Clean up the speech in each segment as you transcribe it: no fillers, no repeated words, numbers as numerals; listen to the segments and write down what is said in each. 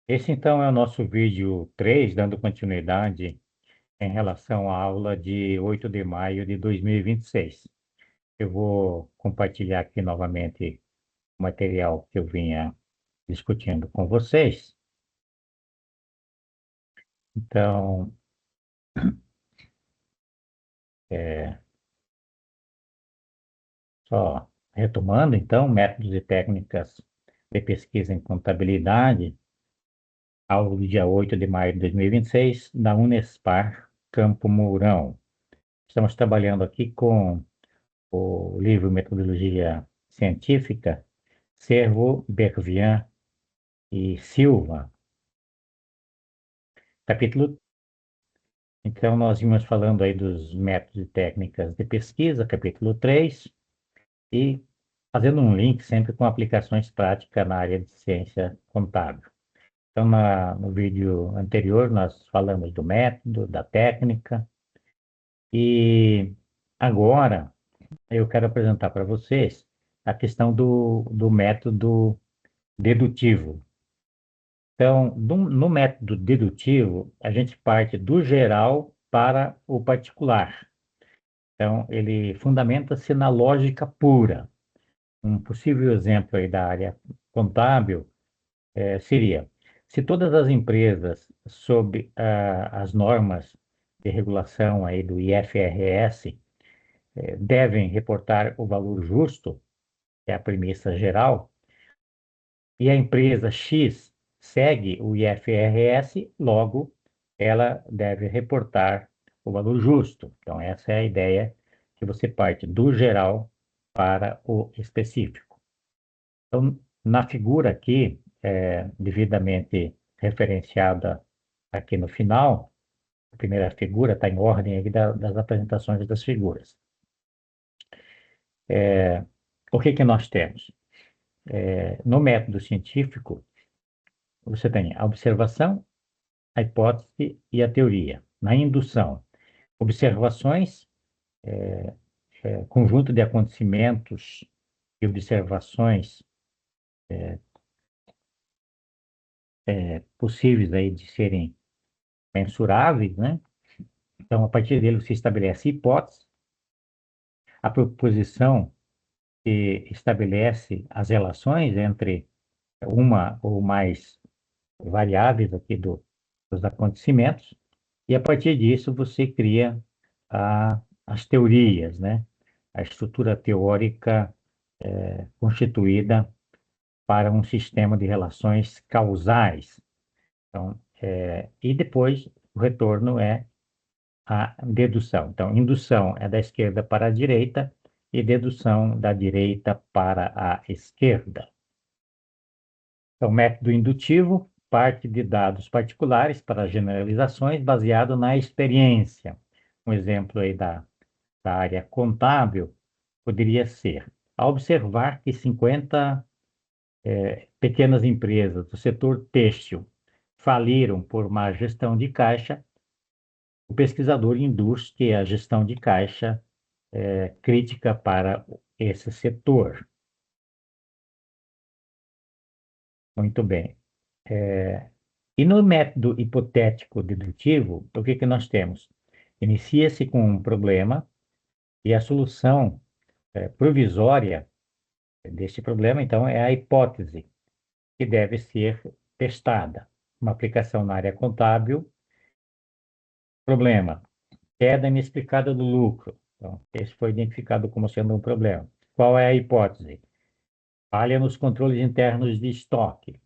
Esse então é o nosso vídeo 3, dando continuidade em relação à aula de 8 de maio de 2026. Eu vou compartilhar aqui novamente o material que eu vinha discutindo com vocês. Então, é, só retomando, então, métodos e técnicas de pesquisa em contabilidade, aula do dia 8 de maio de 2026, da Unespar Campo Mourão. Estamos trabalhando aqui com o livro Metodologia Científica, Cervo, Bervian e Silva. Capítulo, então, nós vimos falando aí dos métodos e técnicas de pesquisa, capítulo 3, e fazendo um link sempre com aplicações práticas na área de ciência contábil. Então, no vídeo anterior, nós falamos do método, da técnica, e agora eu quero apresentar para vocês a questão do método dedutivo. Então, no método dedutivo, a gente parte do geral para o particular. Então, ele fundamenta-se na lógica pura. Um possível exemplo aí da área contábil seria, se todas as empresas sob as normas de regulação aí do IFRS devem reportar o valor justo, que é a premissa geral, e a empresa X segue o IFRS, logo ela deve reportar o valor justo. Então, essa é a ideia que você parte do geral para o específico. Então, na figura aqui, devidamente referenciada aqui no final, a primeira figura está em ordem aqui das apresentações das figuras. O que que nós temos? No método científico, você tem a observação, a hipótese e a teoria. Na indução, observações, conjunto de acontecimentos e observações possíveis aí de serem mensuráveis, né? Então, a partir dele você estabelece hipótese, a proposição que estabelece as relações entre uma ou mais variáveis aqui dos acontecimentos, e a partir disso você cria as teorias, né? A estrutura teórica constituída para um sistema de relações causais. Então, e depois o retorno é a dedução. Então, indução é da esquerda para a direita e dedução da direita para a esquerda. Então, método indutivo parte de dados particulares para generalizações baseado na experiência. Um exemplo aí da área contábil poderia ser, ao observar que 50 pequenas empresas do setor têxtil faliram por má gestão de caixa, o pesquisador induz que a gestão de caixa é crítica para esse setor. Muito bem. E no método hipotético dedutivo, o que que nós temos? Inicia-se com um problema e a solução provisória deste problema, então, é a hipótese, que deve ser testada. Uma aplicação na área contábil, problema, queda inexplicada do lucro. Então, esse foi identificado como sendo um problema. Qual é a hipótese? Falha nos controles internos de estoque.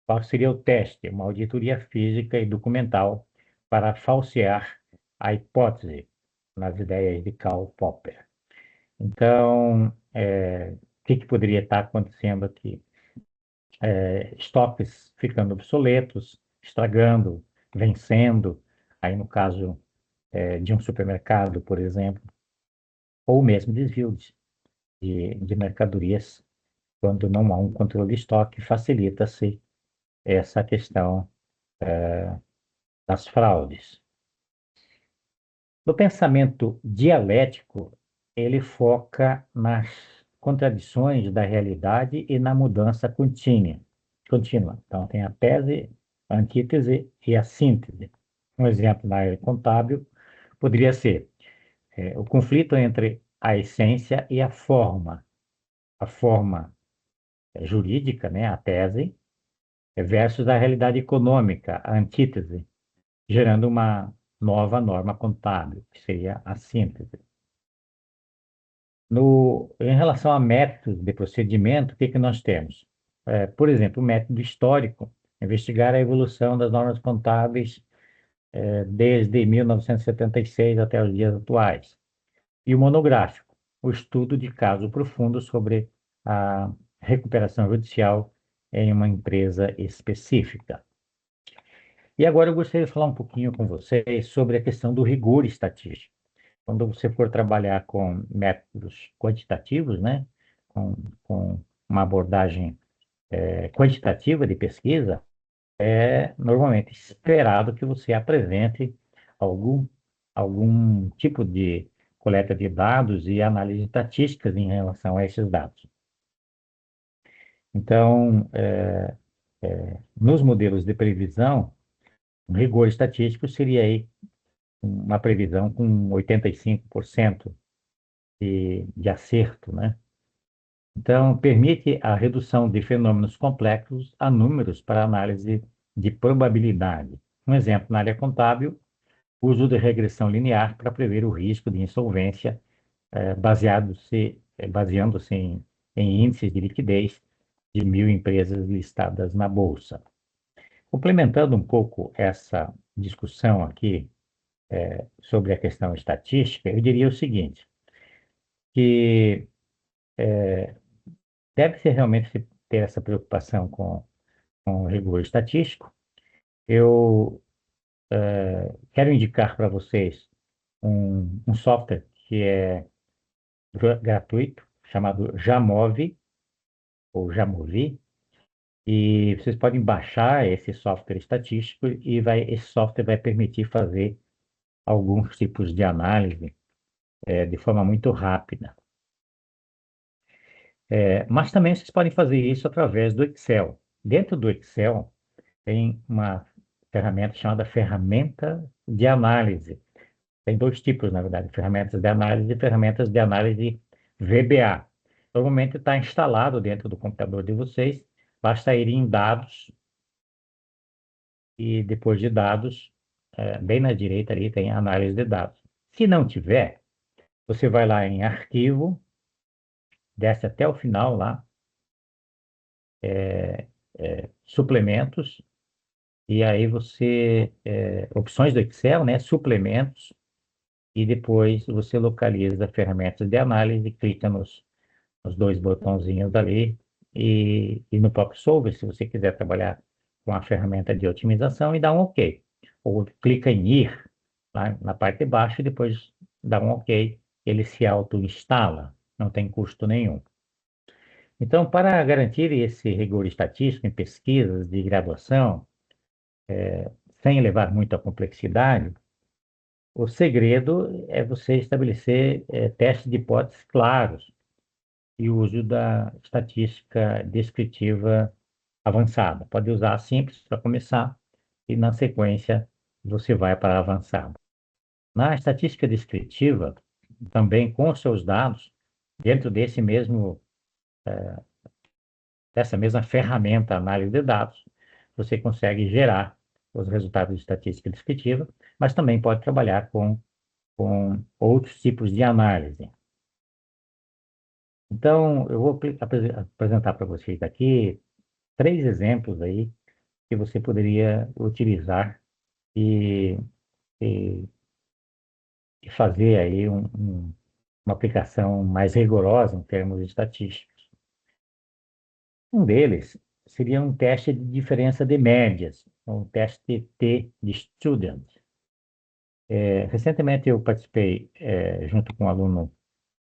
Qual seria o teste? Uma auditoria física e documental para falsear a hipótese nas ideias de Karl Popper. Então, o que poderia estar acontecendo aqui? Estoques ficando obsoletos, estragando, vencendo, aí no caso de um supermercado, por exemplo, ou mesmo desvio de mercadorias, quando não há um controle de estoque, facilita-se essa questão das fraudes. No pensamento dialético, ele foca nas contradições da realidade e na mudança contínua. Então, tem a tese a antítese e a síntese. Um exemplo na área contábil poderia ser o conflito entre a essência e a forma jurídica, né, a tese, versus a realidade econômica, a antítese, gerando uma nova norma contábil, que seria a síntese. Em relação a métodos de procedimento, o que que nós temos? Por exemplo, o método histórico, investigar a evolução das normas contábeis desde 1976 até os dias atuais. E o monográfico, o estudo de caso profundo sobre a recuperação judicial em uma empresa específica. E agora eu gostaria de falar um pouquinho com vocês sobre a questão do rigor estatístico. Quando você for trabalhar com métodos quantitativos, né, com uma abordagem quantitativa de pesquisa, é normalmente esperado que você apresente algum, algum tipo de coleta de dados e análise de estatísticas em relação a esses dados. Então, nos modelos de previsão, um rigor estatístico seria aí uma previsão com 85% de acerto, né? Então, permite a redução de fenômenos complexos a números para análise de probabilidade. Um exemplo na área contábil, uso de regressão linear para prever o risco de insolvência, baseando-se em índices de liquidez de 1.000 empresas listadas na Bolsa. Complementando um pouco essa discussão aqui sobre a questão estatística, eu diria o seguinte, que deve-se realmente ter essa preocupação com o rigor estatístico. Eu quero indicar para vocês um software que é gratuito, chamado Jamove, ou Jamovi, e vocês podem baixar esse software estatístico e esse software vai permitir fazer alguns tipos de análise de forma muito rápida. Mas também vocês podem fazer isso através do Excel. Dentro do Excel tem uma ferramenta chamada ferramenta de análise. Tem dois tipos, na verdade, ferramentas de análise e ferramentas de análise VBA. Normalmente está instalado dentro do computador de vocês, basta ir em dados e depois de dados, bem na direita ali tem análise de dados. Se não tiver, você vai lá em arquivo, desce até o final lá, suplementos, e aí opções do Excel, né, suplementos, e depois você localiza ferramentas de análise, clica nos dois botãozinhos ali, e no próprio Solver, se você quiser trabalhar com a ferramenta de otimização, e dá um OK. Ou clica em ir, lá na parte de baixo, e depois dá um OK, ele se auto-instala, não tem custo nenhum. Então, para garantir esse rigor estatístico em pesquisas de graduação, sem elevar muito a complexidade, o segredo é você estabelecer testes de hipóteses claros e o uso da estatística descritiva avançada. Pode usar a simples para começar e, na sequência, você vai para a avançada. Na estatística descritiva, também com seus dados, dentro dessa mesma ferramenta análise de dados, você consegue gerar os resultados de estatística descritiva, mas também pode trabalhar com outros tipos de análise. Então, eu vou apresentar para vocês aqui 3 exemplos aí que você poderia utilizar e, e, e fazer aí uma aplicação mais rigorosa em termos estatísticos. Um deles seria um teste de diferença de médias, um teste T de Student. Recentemente eu participei, junto com um aluno,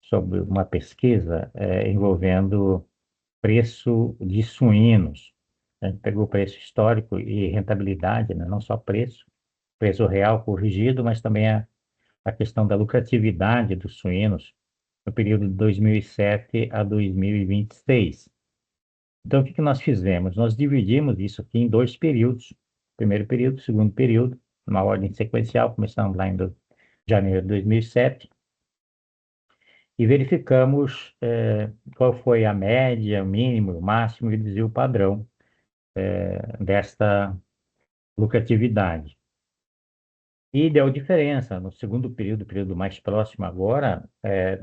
sobre uma pesquisa envolvendo preço de suínos. A gente pegou preço histórico e rentabilidade, né? Não só preço real corrigido, mas também a questão da lucratividade dos suínos no período de 2007 a 2026. Então, o que que nós fizemos? Nós dividimos isso aqui em 2 períodos primeiro período, segundo período, numa ordem sequencial, começando lá em janeiro de 2007, e verificamos qual foi a média, o mínimo, o máximo e o desvio padrão desta lucratividade. E deu diferença. No segundo período, período mais próximo agora,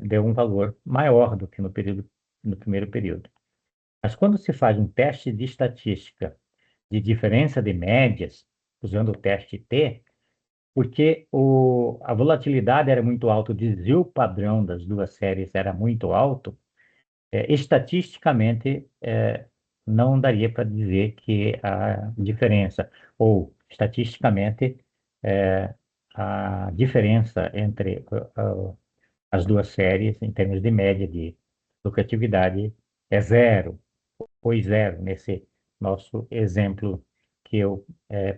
deu um valor maior do que no primeiro período. Mas quando se faz um teste de estatística de diferença de médias, usando o teste T, porque a volatilidade era muito alta, o desvio padrão das duas séries era muito alto, estatisticamente não daria para dizer que a diferença, ou estatisticamente a diferença entre as duas séries, em termos de média de lucratividade, é zero, foi zero nesse nosso exemplo que eu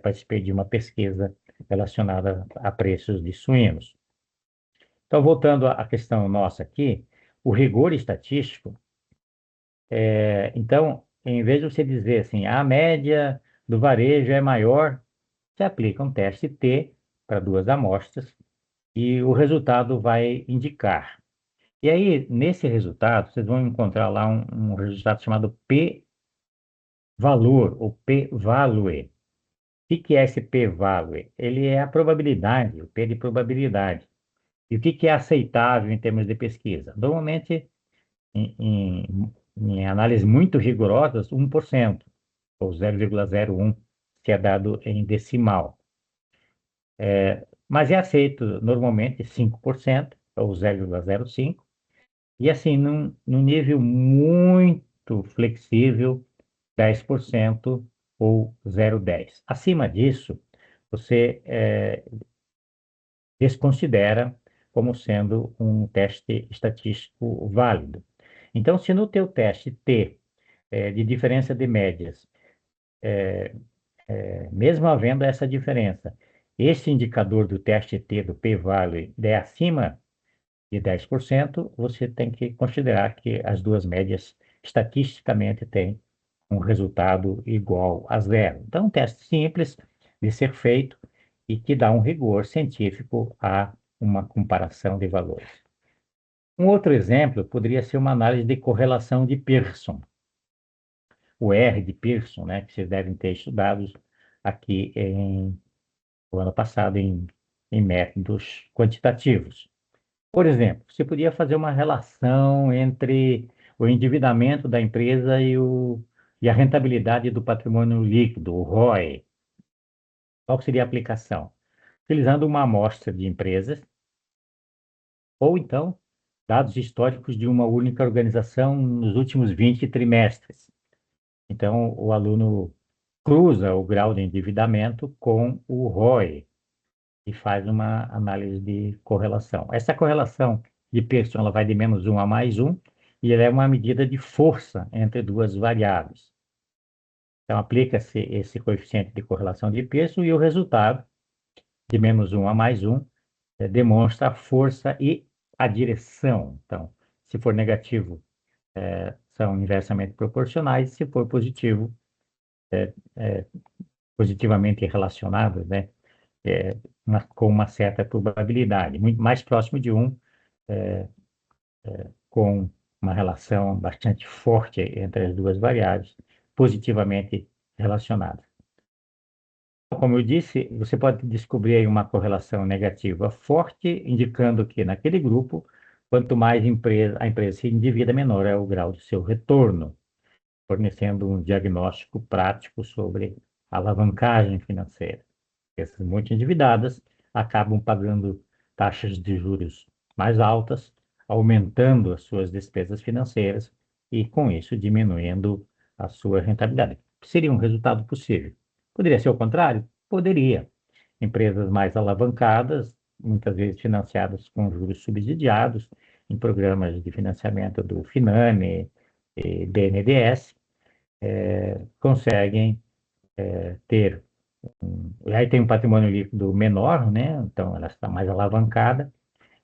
participei de uma pesquisa relacionada a preços de suínos. Então, voltando à questão nossa aqui, o rigor estatístico, então, em vez de você dizer assim, a média do varejo é maior, você aplica um teste T para duas amostras e o resultado vai indicar. E aí, nesse resultado, vocês vão encontrar lá um resultado chamado P-valor, ou P-value. O que é esse P-value? Ele é a probabilidade, o P de probabilidade. E o que é aceitável em termos de pesquisa? Normalmente, em análise muito rigorosas, 1%, ou 0,01, se é dado em decimal. Mas é aceito normalmente 5%, ou 0,05, e assim, num nível muito flexível, 10% ou 0,10. Acima disso, você desconsidera como sendo um teste estatístico válido. Então, se no teu teste T de diferença de médias, mesmo havendo essa diferença, esse indicador do teste T do p-value é acima de 10%, você tem que considerar que as duas médias estatisticamente têm um resultado igual a zero. Então, um teste simples de ser feito e que dá um rigor científico a uma comparação de valores. Um outro exemplo poderia ser uma análise de correlação de Pearson, o R de Pearson, né, que vocês devem ter estudado aqui no ano passado em métodos quantitativos. Por exemplo, você podia fazer uma relação entre o endividamento da empresa e a rentabilidade do patrimônio líquido, o ROE. Qual seria a aplicação? Utilizando uma amostra de empresas, ou então dados históricos de uma única organização nos últimos 20 trimestres. Então, o aluno cruza o grau de endividamento com o ROE e faz uma análise de correlação. Essa correlação de Pearson ela vai de -1 a +1 e ela é uma medida de força entre duas variáveis. Então, aplica-se esse coeficiente de correlação de Pearson e o resultado de -1 a +1 demonstra a força e a direção. Então, se for negativo, são inversamente proporcionais, se for positivo, positivamente relacionados, né? Com uma certa probabilidade, muito mais próximo de 1, com uma relação bastante forte entre as duas variáveis, positivamente relacionadas. Como eu disse, você pode descobrir aí uma correlação negativa forte, indicando que naquele grupo, quanto mais a empresa se endivida, menor é o grau do seu retorno, fornecendo um diagnóstico prático sobre a alavancagem financeira. Essas muito endividadas acabam pagando taxas de juros mais altas, aumentando as suas despesas financeiras e, com isso, diminuindo a sua rentabilidade. Seria um resultado possível. Poderia ser o contrário? Poderia. Empresas mais alavancadas, muitas vezes financiadas com juros subsidiados, em programas de financiamento do Finame e BNDES, conseguem ter e aí tem um patrimônio líquido menor, né? Então ela está mais alavancada,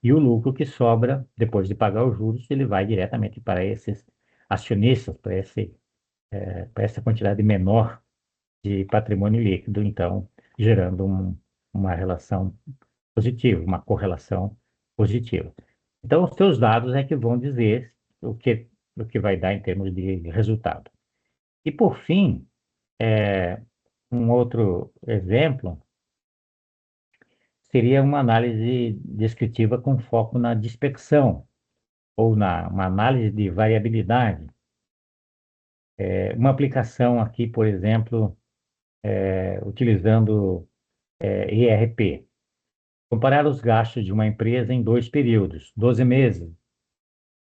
e o lucro que sobra, depois de pagar os juros, ele vai diretamente para esses acionistas, para essa quantidade menor de patrimônio líquido, então, gerando uma relação positiva, uma correlação positiva. Então, os teus dados é que vão dizer o que vai dar em termos de resultado. E, por fim, um outro exemplo seria uma análise descritiva com foco na dispersão, ou uma análise de variabilidade. Uma aplicação aqui, por exemplo, utilizando ERP. Comparar os gastos de uma empresa em dois períodos, 12 meses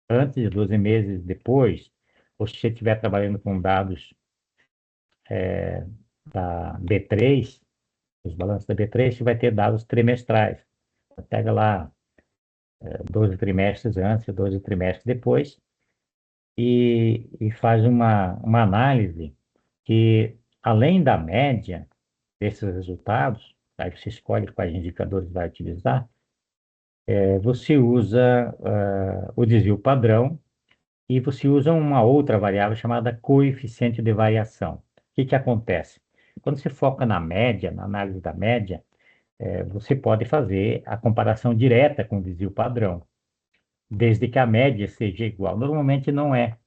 antes e 12 meses depois, ou se você estiver trabalhando com dados da B3, os balanços da B3, você vai ter dados trimestrais. Pega lá 12 trimestres antes e 12 trimestres depois e faz uma análise que, além da média desses resultados, aí você escolhe quais indicadores vai utilizar, você usa o desvio padrão e você usa uma outra variável chamada coeficiente de variação. O que que acontece? Quando você foca na média, na análise da média, você pode fazer a comparação direta com o desvio padrão, desde que a média seja igual. Normalmente não é.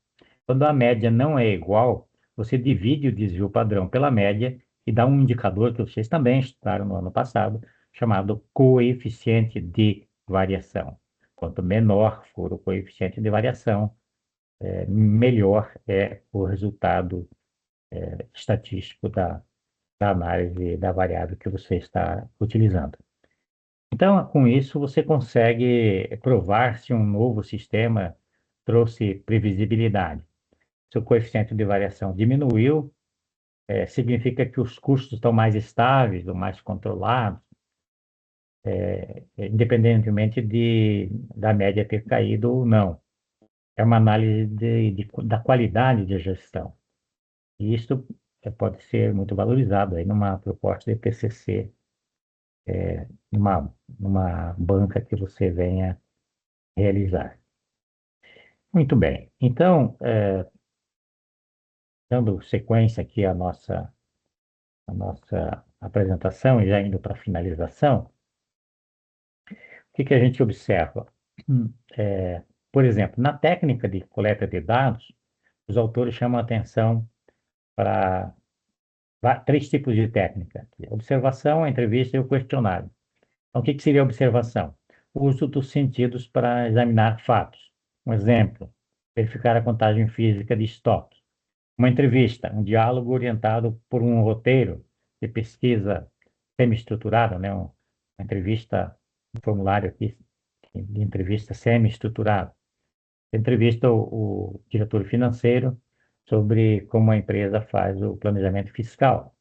Quando a média não é igual, você divide o desvio padrão pela média e dá um indicador que vocês também estudaram no ano passado, chamado coeficiente de variação. Quanto menor for o coeficiente de variação, melhor é o resultado estatístico da análise da variável que você está utilizando. Então, com isso, você consegue provar se um novo sistema trouxe previsibilidade. Se o coeficiente de variação diminuiu, significa que os custos estão mais estáveis ou mais controlados, independentemente da média ter caído ou não. É uma análise da qualidade de gestão. E isso pode ser muito valorizado aí numa proposta de TCC, numa banca que você venha realizar. Muito bem. Então, dando sequência aqui à nossa apresentação e já indo para a finalização, o que que a gente observa? Hum, é, por exemplo, na técnica de coleta de dados, os autores chamam a atenção para três tipos de técnica: a observação, a entrevista e o questionário. Então, o que que seria a observação? O uso dos sentidos para examinar fatos. Um exemplo, verificar a contagem física de estoque. Uma entrevista, um diálogo orientado por um roteiro de pesquisa semi-estruturado, né? Uma entrevista, um formulário aqui de entrevista semi-estruturado. Entrevista o diretor financeiro sobre como a empresa faz o planejamento fiscal.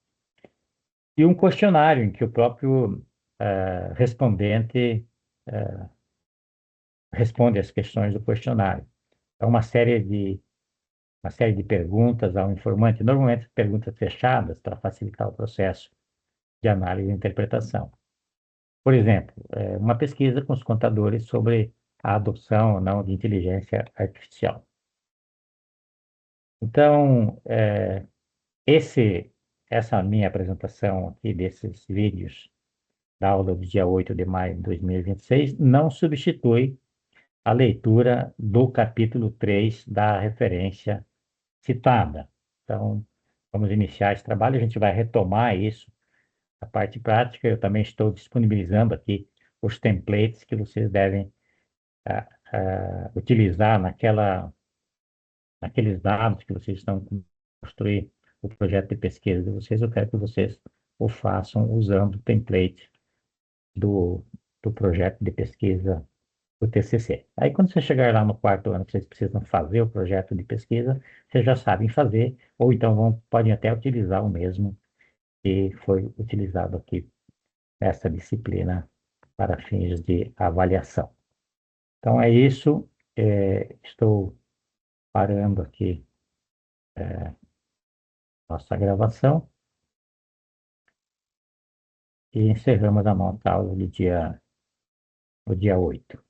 E um questionário em que o próprio respondente responde às questões do questionário. É uma série de perguntas ao informante, normalmente perguntas fechadas para facilitar o processo de análise e interpretação. Por exemplo, uma pesquisa com os contadores sobre a adoção ou não de inteligência artificial. Então, essa minha apresentação aqui desses vídeos da aula do dia 8 de maio de 2026 não substitui a leitura do capítulo 3 da referência citada. Então, vamos iniciar esse trabalho, a gente vai retomar isso, a parte prática. Eu também estou disponibilizando aqui os templates que vocês devem utilizar naqueles dados que vocês estão construir o projeto de pesquisa de vocês. Eu quero que vocês o façam usando o template do projeto de pesquisa do TCC. Aí, quando você chegar lá no quarto ano, que vocês precisam fazer o projeto de pesquisa, vocês já sabem fazer, ou então podem até utilizar o mesmo que foi utilizado aqui nessa disciplina para fins de avaliação. Então, é isso. Estou parando aqui nossa gravação e encerramos a nossa aula do dia 8.